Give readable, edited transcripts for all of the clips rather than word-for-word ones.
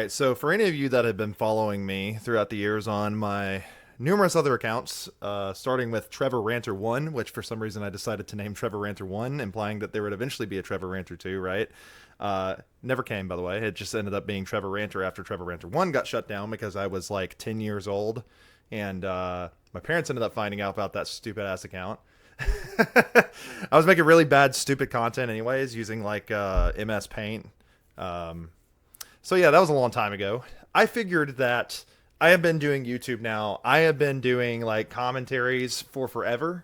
right, so for any of you that have been following me throughout the years on my numerous other accounts, starting with Trevor Ranter 1, which for some reason I decided to name Trevor Ranter 1, implying that there would eventually be a Trevor Ranter 2, right? Never came, by the way. It just ended up being Trevor Ranter after Trevor Ranter 1 got shut down because I was like 10 years old, and my parents ended up finding out about that stupid ass account. I was making really bad, stupid content anyways, using like MS Paint. So yeah, that was a long time ago. I figured that I have been doing YouTube now. I have been doing like commentaries for forever.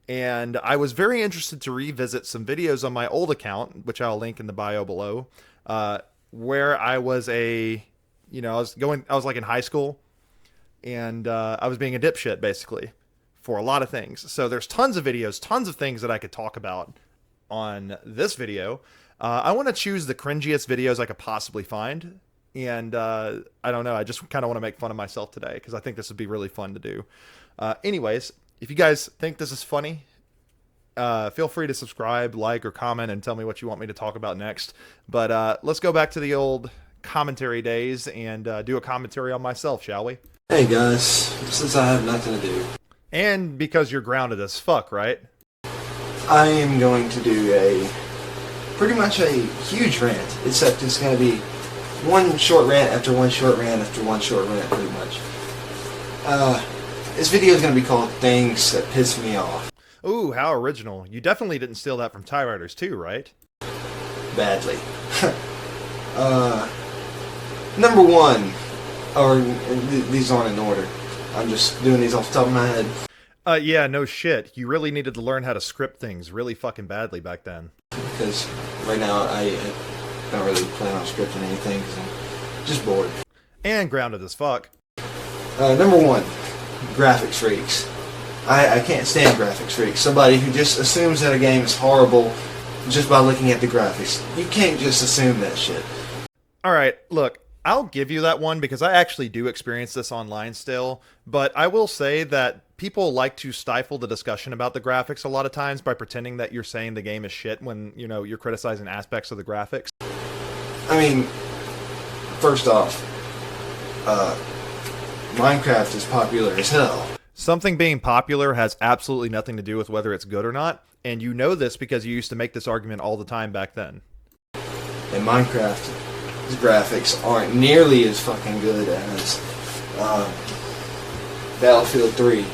And I was very interested to revisit some videos on my old account, which I'll link in the bio below, where I was I was like in high school, and I was being a dipshit basically for a lot of things. So there's tons of videos, tons of things that I could talk about on this video. I want to choose the cringiest videos I could possibly find. And I don't know, I just kind of want to make fun of myself today because I think this would be really fun to do. Anyways, if you guys think this is funny, feel free to subscribe, like, or comment and tell me what you want me to talk about next. But let's go back to the old commentary days and do a commentary on myself, shall we? Hey guys, since I have nothing to do. And because you're grounded as fuck, right? I am going to do pretty much a huge rant, except it's going to be one short rant after one short rant after one short rant, pretty much. This video is going to be called Things That Piss Me Off. Ooh, how original. You definitely didn't steal that from Typewriters 2, right? Badly. Number one, or these aren't in order. I'm just doing these off the top of my head. Yeah, no shit. You really needed to learn how to script things really fucking badly back then. Because right now I don't really plan on scripting anything because I'm just bored. And grounded as fuck. Number one, graphics freaks. I can't stand graphics freaks. Somebody who just assumes that a game is horrible just by looking at the graphics. You can't just assume that shit. Alright, look, I'll give you that one because I actually do experience this online still, but I will say that people like to stifle the discussion about the graphics a lot of times by pretending that you're saying the game is shit when, you know, you're criticizing aspects of the graphics. I mean, first off, Minecraft is popular as hell. Something being popular has absolutely nothing to do with whether it's good or not, and you know this because you used to make this argument all the time back then. And Minecraft's graphics aren't nearly as fucking good as Battlefield 3.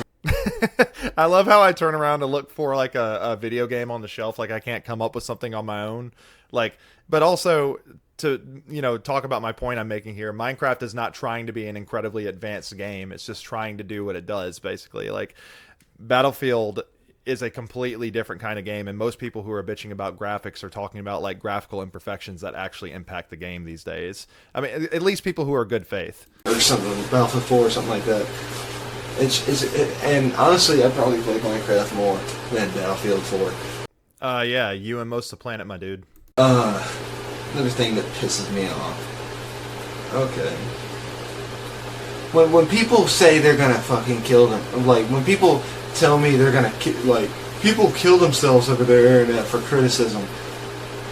I love how I turn around to look for like a video game on the shelf, like I can't come up with something on my own. Like, but also to, you know, talk about my point I'm making here, Minecraft is not trying to be an incredibly advanced game. It's just trying to do what it does, basically. Like, Battlefield is a completely different kind of game, and most people who are bitching about graphics are talking about like graphical imperfections that actually impact the game these days. I mean, at least people who are good faith. Or something, Battlefield 4 or something like that. And honestly, I probably play Minecraft more than Battlefield 4. Yeah, you and most of the planet, my dude. Another thing that pisses me off. Okay. When people say they're gonna fucking kill them, like, when people tell me they're gonna people kill themselves over their internet for criticism.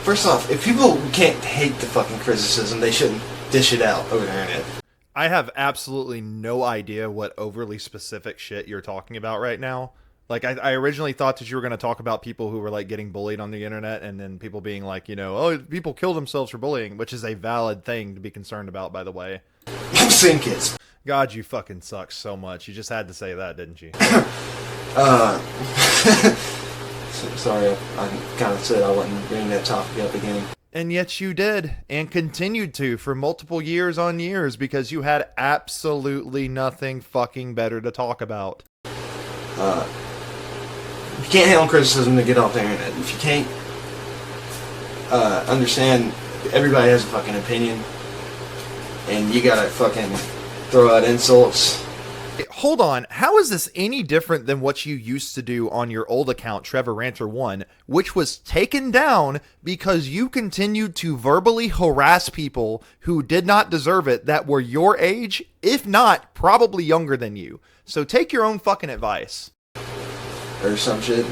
First off, if people can't hate the fucking criticism, they shouldn't dish it out over the internet. I have absolutely no idea what overly specific shit you're talking about right now. Like, I originally thought that you were going to talk about people who were, like, getting bullied on the internet, and then people being like, you know, oh, people kill themselves for bullying, which is a valid thing to be concerned about, by the way. I've seen kids. God, you fucking suck so much. You just had to say that, didn't you? Sorry, I kind of said I wouldn't bring that topic up again. And yet you did, and continued to for multiple years on years, because you had absolutely nothing fucking better to talk about. If you can't handle criticism, then get off the internet. If you can't understand everybody has a fucking opinion, and you gotta fucking throw out insults. Hold on, how is this any different than what you used to do on your old account, Trevor Ranter 1, which was taken down because you continued to verbally harass people who did not deserve it that were your age, if not, probably younger than you. So take your own fucking advice. Or some shit.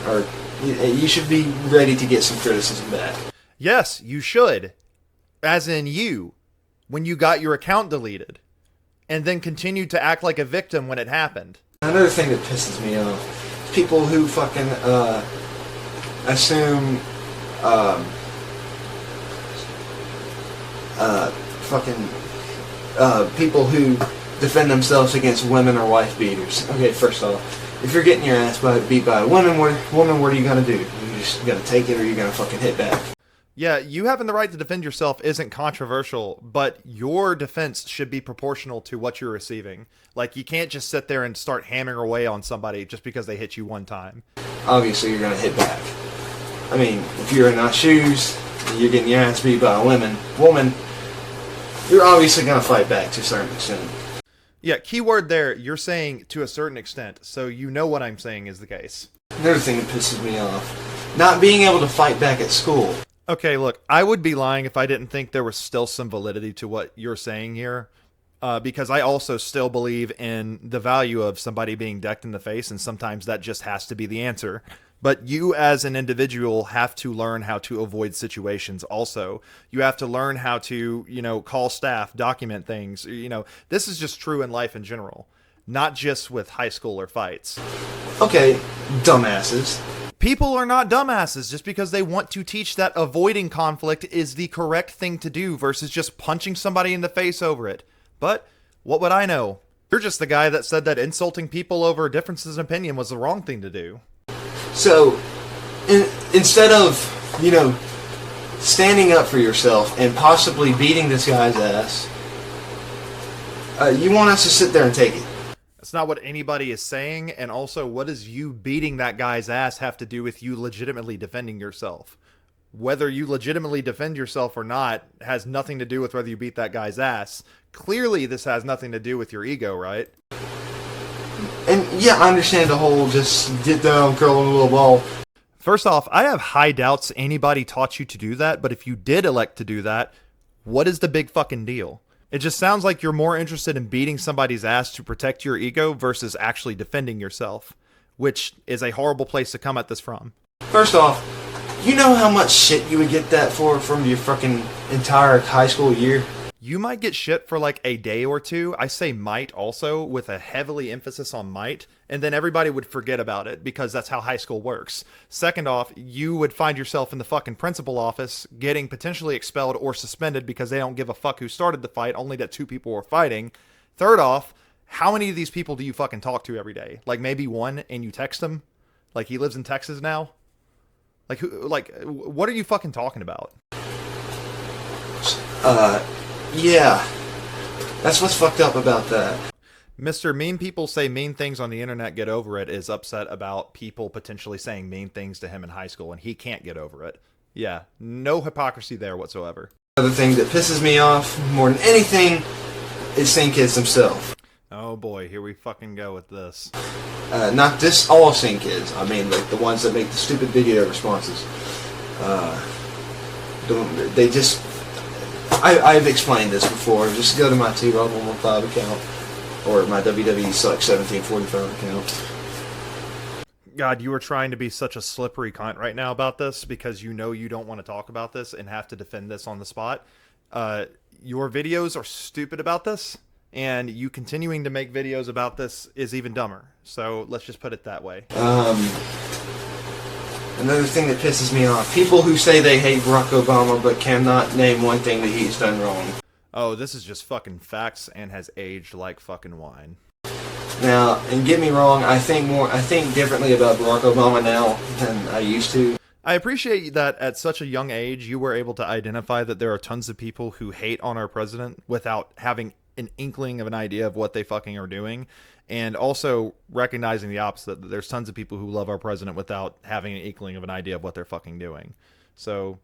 Or you should be ready to get some criticism back. Yes, you should. As in you. when you got your account deleted and then continued to act like a victim when it happened. Another thing that pisses me off. People who fucking assume people who defend themselves against women or wife beaters. Okay, first off, if you're getting your ass beat by a woman, what are you gonna do? You just gonna take it, or you gonna fucking hit back? Yeah, you having the right to defend yourself isn't controversial, but your defense should be proportional to what you're receiving. Like, you can't just sit there and start hammering away on somebody just because they hit you one time. Obviously, you're gonna hit back. I mean, if you're in my shoes, you're getting your ass beat by a woman, you're obviously gonna fight back to a certain extent. Yeah, keyword there, you're saying to a certain extent, so you know what I'm saying is the case. Another thing that pisses me off, not being able to fight back at school. Okay, look, I would be lying if I didn't think there was still some validity to what you're saying here, because I also still believe in the value of somebody being decked in the face, and sometimes that just has to be the answer. But you as an individual have to learn how to avoid situations also. You have to learn how to, call staff, document things. This is just true in life in general, not just with high school or fights. Okay, dumbasses. People are not dumbasses just because they want to teach that avoiding conflict is the correct thing to do versus just punching somebody in the face over it. But what would I know? You're just the guy that said that insulting people over differences in opinion was the wrong thing to do. So, instead of, standing up for yourself and possibly beating this guy's ass, you want us to sit there and take it. That's not what anybody is saying, and also, what does you beating that guy's ass have to do with you legitimately defending yourself? Whether you legitimately defend yourself or not has nothing to do with whether you beat that guy's ass. Clearly, this has nothing to do with your ego, right? And yeah, I understand the whole just get down, curl in a little ball. First off, I have high doubts anybody taught you to do that, but if you did elect to do that, what is the big fucking deal? It just sounds like you're more interested in beating somebody's ass to protect your ego versus actually defending yourself, which is a horrible place to come at this from. First off, you know how much shit you would get that for from your fucking entire high school year? You might get shit for like a day or two. I say might also with a heavily emphasis on might, and then everybody would forget about it because that's how high school works. Second off, you would find yourself in the fucking principal office getting potentially expelled or suspended because they don't give a fuck who started the fight, only that two people were fighting. Third off, how many of these people do you fucking talk to every day? Like maybe one and you text him? Like he lives in Texas now? Like who? Like what are you fucking talking about? Yeah. That's what's fucked up about that. Mr. Mean People Say Mean Things on the Internet Get Over It is upset about people potentially saying mean things to him in high school, and he can't get over it. Yeah, no hypocrisy there whatsoever. Another thing that pisses me off more than anything is Sing Kids themselves. Oh boy, here we fucking go with this. Not just all Sing Kids. I mean, like the ones that make the stupid video responses. They just... I've explained this before. Just go to my T-Rob115 account or my WWE Select 1745 account. God, you are trying to be such a slippery cunt right now about this because you know you don't want to talk about this and have to defend this on the spot. Your videos are stupid about this, and you continuing to make videos about this is even dumber. So let's just put it that way. Another thing that pisses me off, people who say they hate Barack Obama but cannot name one thing that he's done wrong. Oh, this is just fucking facts and has aged like fucking wine. Now, and get me wrong, I think differently about Barack Obama now than I used to. I appreciate that at such a young age you were able to identify that there are tons of people who hate on our president without having an inkling of an idea of what they fucking are doing. And also recognizing the opposite, that there's tons of people who love our president without having an inkling of an idea of what they're fucking doing. So,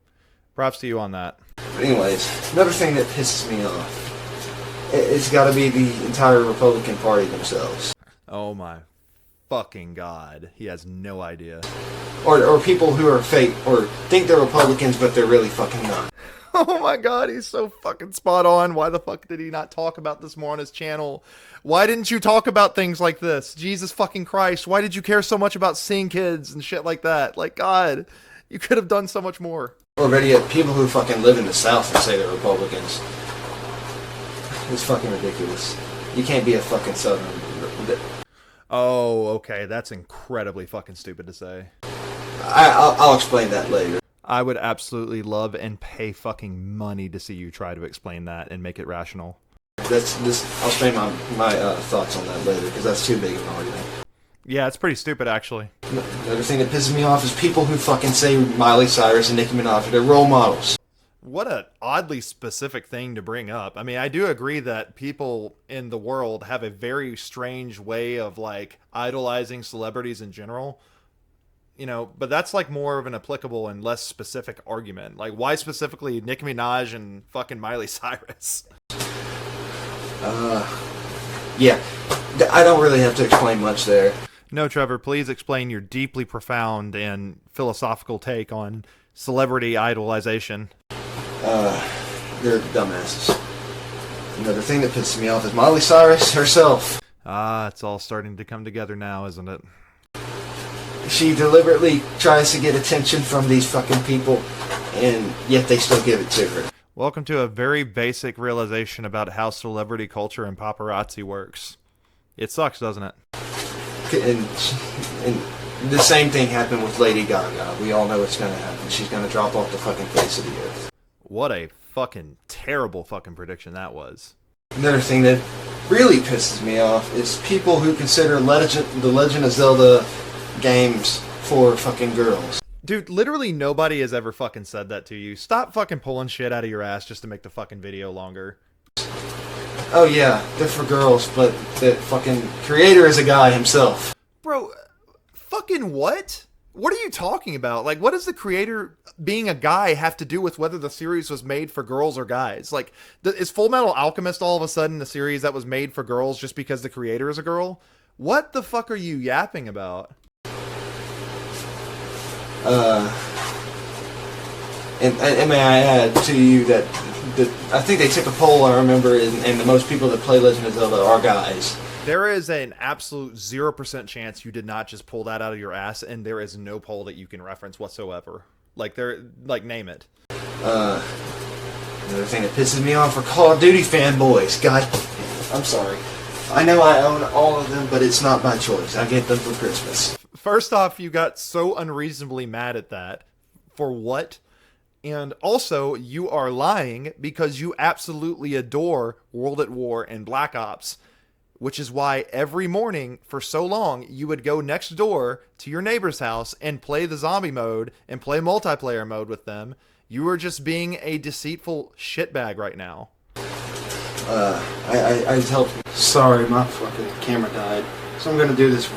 props to you on that. But anyways, another thing that pisses me off, it's got to be the entire Republican Party themselves. Oh my fucking God. He has no idea. Or people who are fake, or think they're Republicans, but they're really fucking not. Oh my God, he's so fucking spot on. Why the fuck did he not talk about this more on his channel? Why didn't you talk about things like this? Jesus fucking Christ. Why did you care so much about seeing kids and shit like that? Like, God, you could have done so much more. Or better yet, people who fucking live in the South and say they're Republicans. It's fucking ridiculous. You can't be a fucking Southern. Oh, okay, that's incredibly fucking stupid to say. I'll explain that later. I would absolutely love and pay fucking money to see you try to explain that and make it rational. I'll explain my thoughts on that later, because that's too big of an argument. Yeah, it's pretty stupid, actually. Another thing that pisses me off is people who fucking say Miley Cyrus and Nicki Minaj are their role models. What an oddly specific thing to bring up. I mean, I do agree that people in the world have a very strange way of, like, idolizing celebrities in general. You know, but that's, like, more of an applicable and less specific argument. Like, why specifically Nicki Minaj and fucking Miley Cyrus? Yeah. I don't really have to explain much there. No, Trevor, please explain your deeply profound and philosophical take on celebrity idolization. They're dumbasses. Another thing that pisses me off is Miley Cyrus herself. Ah, it's all starting to come together now, isn't it? She deliberately tries to get attention from these fucking people, and yet they still give it to her. Welcome to a very basic realization about how celebrity culture and paparazzi works. It sucks, doesn't it? And the same thing happened with Lady Gaga. We all know what's going to happen. She's going to drop off the fucking face of the earth. What a fucking terrible fucking prediction that was. Another thing that really pisses me off is people who consider the Legend of Zelda games for fucking girls. Dude, literally nobody has ever fucking said that to you. Stop fucking pulling shit out of your ass just to make the fucking video longer. Oh yeah, they're for girls, but the fucking creator is a guy himself. Bro, fucking what? What are you talking about? Like, what does the creator being a guy have to do with whether the series was made for girls or guys? Like, is Full Metal Alchemist all of a sudden a series that was made for girls just because the creator is a girl? What the fuck are you yapping about? And may I add to you that I think they took a poll, I remember, and the most people that play Legend of Zelda are guys. There is an absolute 0% chance you did not just pull that out of your ass, and there is no poll that you can reference whatsoever. Like, name it. Another thing that pisses me off are Call of Duty fanboys. God, I'm sorry. I know I own all of them, but it's not my choice. I get them for Christmas. First off, you got so unreasonably mad at that. For what? And also, you are lying because you absolutely adore World at War and Black Ops, which is why every morning for so long you would go next door to your neighbor's house and play the zombie mode and play multiplayer mode with them. You are just being a deceitful shitbag right now. I helped. Sorry, my fucking camera died. So I'm gonna do this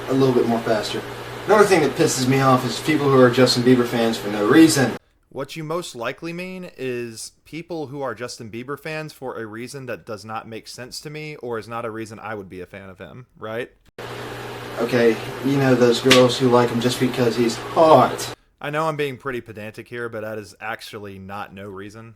a little bit more faster. Another thing that pisses me off is people who are Justin Bieber fans for no reason. What you most likely mean is people who are Justin Bieber fans for a reason that does not make sense to me or is not a reason I would be a fan of him, right? Okay, you know those girls who like him just because he's hot. I know I'm being pretty pedantic here, but that is actually not no reason.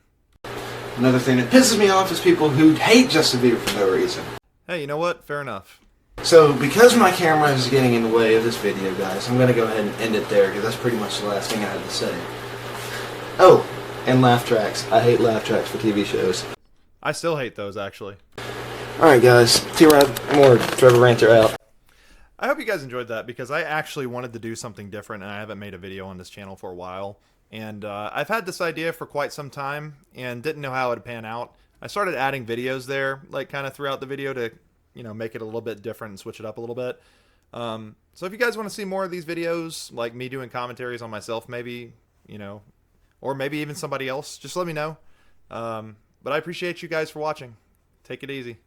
Another thing that pisses me off is people who hate Justin Bieber for no reason. Hey, you know what? Fair enough. So, because my camera is getting in the way of this video, guys, I'm going to go ahead and end it there, because that's pretty much the last thing I have to say. Oh, and laugh tracks. I hate laugh tracks for TV shows. I still hate those, actually. Alright, guys. T-Rod, more Trevor Ranter out. I hope you guys enjoyed that, because I actually wanted to do something different, and I haven't made a video on this channel for a while. And I've had this idea for quite some time, and didn't know how it would pan out. I started adding videos there, like, kind of throughout the video to, you know, make it a little bit different and switch it up a little bit. So if you guys want to see more of these videos, like me doing commentaries on myself, maybe, you know, or maybe even somebody else, just let me know. But I appreciate you guys for watching. Take it easy.